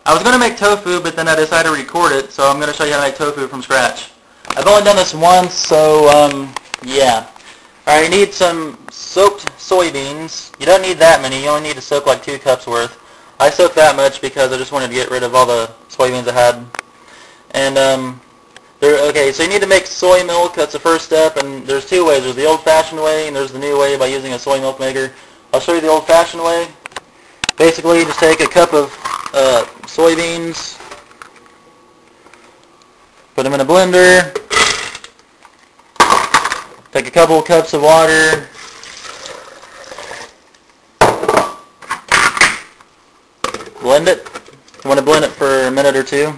I was going to make tofu, but then I decided to record it, so I'm going to show you how to make tofu from scratch. I've only done this once, so yeah. Alright, you need some soaked soybeans. You don't need that many, you only need to soak like 2 cups worth. I soaked that much because I just wanted to get rid of all the soybeans I had. And okay, so you need to make soy milk. That's the first step, and there's 2 ways. There's the old-fashioned way, and there's the new way by using a soy milk maker. I'll show you the old-fashioned way. Basically, you just take a cup of soybeans, put them in a blender, take a couple of cups of water, blend it. You want to blend it for a minute or 2.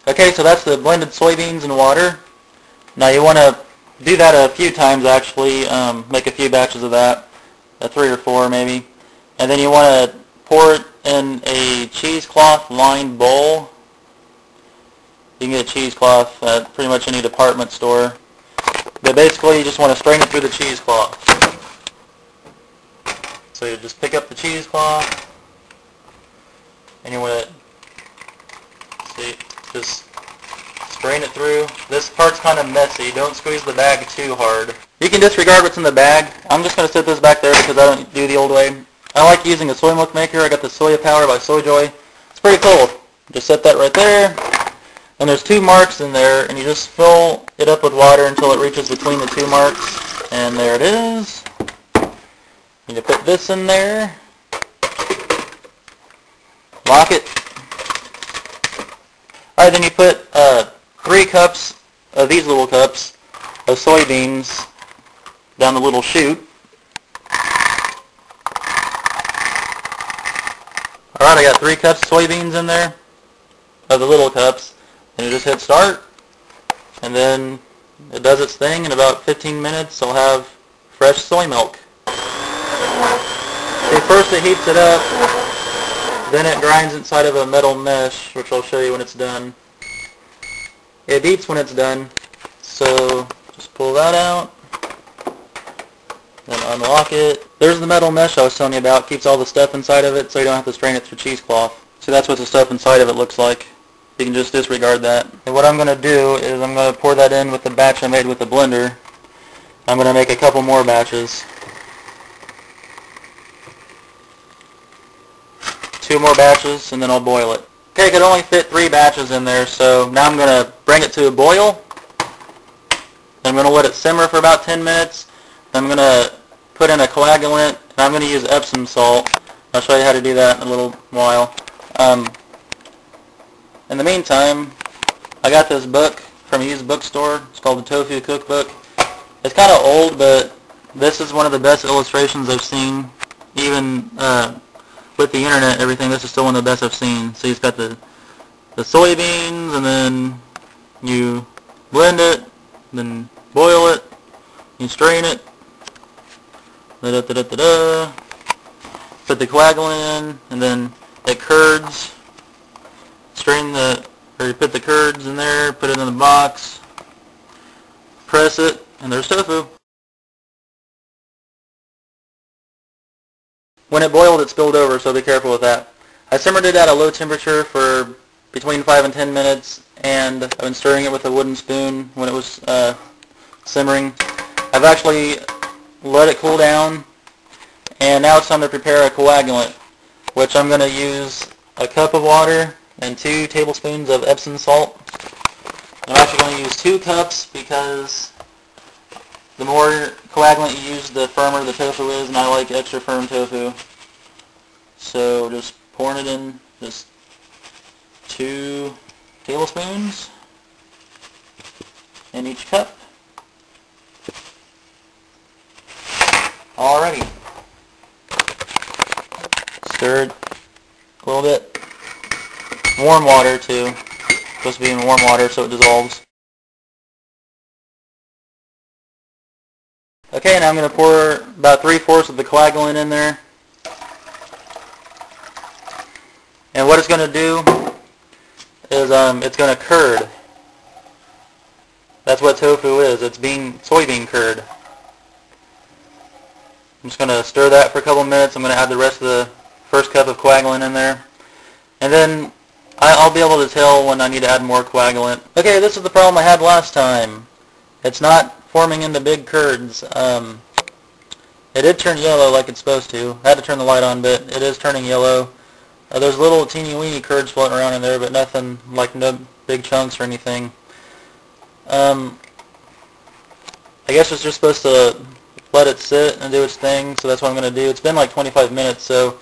Okay, so that's the blended soybeans and water. Now you want to do that a few times actually, make a few batches of that, 3 or 4 maybe. And then you want to pour it in a cheesecloth lined bowl. You can get a cheesecloth at pretty much any department store. But basically you just want to strain it through the cheesecloth. So you just pick up the cheesecloth and you want to, see, just strain it through. This part's kind of messy. Don't squeeze the bag too hard. You can disregard what's in the bag. I'm just going to set this back there because I don't do the old way. I like using a soy milk maker. I got the Soya Power by Soyjoy. It's pretty cool. Just set that right there. And there's 2 marks in there, and you just fill it up with water until it reaches between the 2 marks. And there it is. You can put this in there. Lock it. Alright, then you put 3 cups of these little cups of soybeans down the little chute. Alright, I got 3 cups of soybeans in there, of the little cups, and you just hit start, and then it does its thing. In about 15 minutes I'll have fresh soy milk. Okay, first it heats it up, then it grinds inside of a metal mesh, which I'll show you when it's done. It beeps when it's done, so just pull that out, then unlock it. There's the metal mesh I was telling you about. Keeps all the stuff inside of it so you don't have to strain it through cheesecloth. So that's what the stuff inside of it looks like. You can just disregard that. And what I'm going to do is I'm going to pour that in with the batch I made with the blender. I'm going to make a couple more batches. 2 more batches, and then I'll boil it. Okay, I could only fit 3 batches in there, so now I'm going to bring it to a boil. I'm going to let it simmer for about 10 minutes. I'm going to put in a coagulant, and I'm going to use Epsom salt. I'll show you how to do that in a little while. In the meantime, I got this book from a used bookstore. It's called the Tofu Cookbook. It's kind of old, but this is one of the best illustrations I've seen. Even with the internet and everything, this is still one of the best I've seen. So you've got the soybeans, and then you blend it, then boil it, you strain it, put the coagulant in, and then it curds. You put the curds in there, put it in the box, press it, and there's tofu. When it boiled, it spilled over, so be careful with that. I simmered it at a low temperature for between 5 and 10 minutes, and I've been stirring it with a wooden spoon when it was simmering. I've actually let it cool down, and now it's time to prepare a coagulant, which I'm going to use a cup of water and 2 tablespoons of Epsom salt. I'm actually going to use 2 cups because the more coagulant you use, the firmer the tofu is, and I like extra firm tofu. So just pouring it in, just 2 tablespoons in each cup. Alrighty. Stir it a little bit. Warm water too. It's supposed to be in warm water so it dissolves. Okay, now I'm going to pour about 3/4 of the coagulant in there. And what it's going to do is it's going to curd. That's what tofu is. It's soybean curd. I'm just going to stir that for a couple minutes. I'm going to add the rest of the first cup of coagulant in there. And then I'll be able to tell when I need to add more coagulant. Okay, this is the problem I had last time. It's not forming into big curds. It did turn yellow like it's supposed to. I had to turn the light on, but it is turning yellow. There's little teeny weeny curds floating around in there, but nothing like no big chunks or anything. I guess it's just supposed to let it sit and do its thing, so that's what I'm going to do. It's been like 25 minutes, so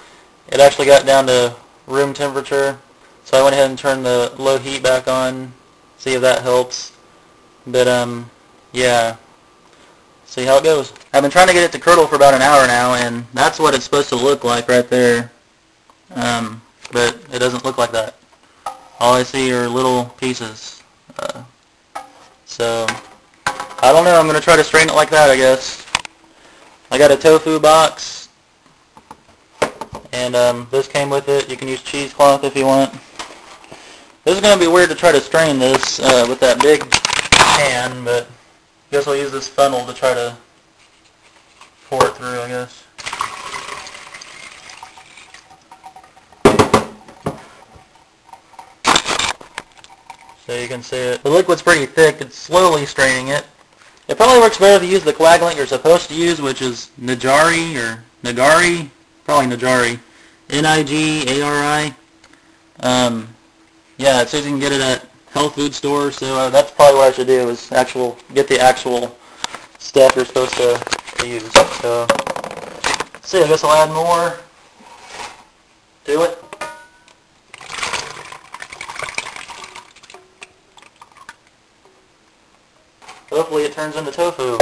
it actually got down to room temperature. So I went ahead and turned the low heat back on, see if that helps. But yeah, see how it goes. I've been trying to get it to curdle for about an hour now, and that's what it's supposed to look like right there. But it doesn't look like that. All I see are little pieces. So I don't know. I'm going to try to strain it like that, I guess. I got a tofu box, and this came with it. You can use cheesecloth if you want. This is going to be weird to try to strain this with that big pan, but I guess I'll use this funnel to try to pour it through, I guess. So you can see it. The liquid's pretty thick. It's slowly straining it. It probably works better if you use the coagulant you're supposed to use, which is Nigari or Nigari. Probably Nigari. Nigari. Yeah, it says you can get it at health food stores, so that's probably what I should do, is get the actual stuff you're supposed to use. So, let's see, I guess I'll add more to it. Hopefully it turns into tofu.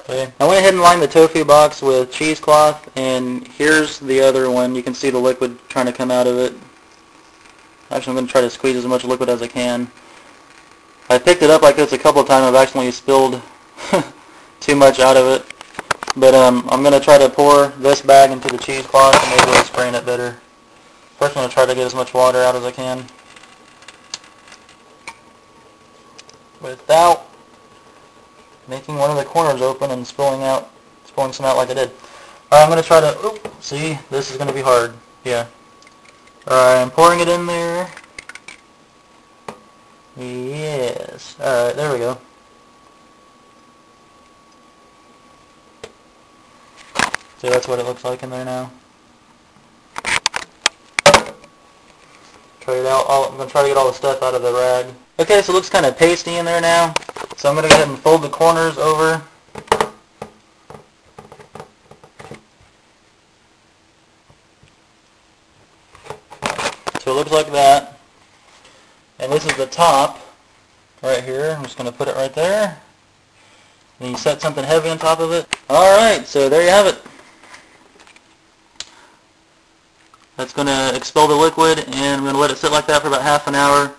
Okay. I went ahead and lined the tofu box with cheesecloth, and here's the other one. You can see the liquid trying to come out of it. Actually, I'm going to try to squeeze as much liquid as I can. I picked it up like this a couple of times. I've actually spilled too much out of it. But I'm going to try to pour this bag into the cheesecloth, and maybe it'll strain it better. First, I'm going to try to get as much water out as I can without making one of the corners open and spilling some out like I did. Alright, I'm going to try to, see, this is going to be hard. Yeah. Alright, I'm pouring it in there. Yes. Alright, there we go. So that's what it looks like in there now. Try it out. I'm going to try to get all the stuff out of the rag. Okay, so it looks kind of pasty in there now. So I'm going to go ahead and fold the corners over. So it looks like that. And this is the top right here. I'm just going to put it right there. And you set something heavy on top of it. Alright, so there you have it. That's going to expel the liquid, and I'm going to let it sit like that for about half an hour,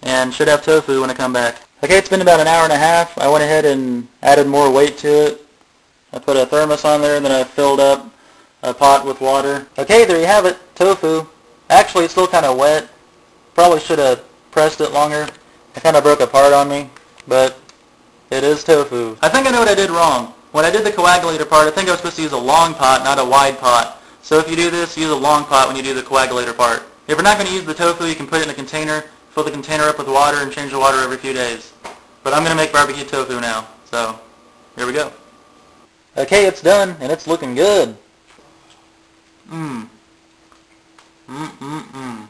and should have tofu when I come back. Okay, it's been about an hour and a half. I went ahead and added more weight to it. I put a thermos on there, and then I filled up a pot with water. Okay, there you have it, tofu. Actually, it's still kind of wet. Probably should have pressed it longer. It kind of broke apart on me, but it is tofu. I think I know what I did wrong. When I did the coagulator part, I think I was supposed to use a long pot, not a wide pot. So if you do this, use a long pot when you do the coagulator part. If you're not going to use the tofu, you can put it in a container, fill the container up with water, and change the water every few days. But I'm going to make barbecue tofu now, so here we go. Okay, it's done, and it's looking good. Mmm. Mmm, mmm, mmm.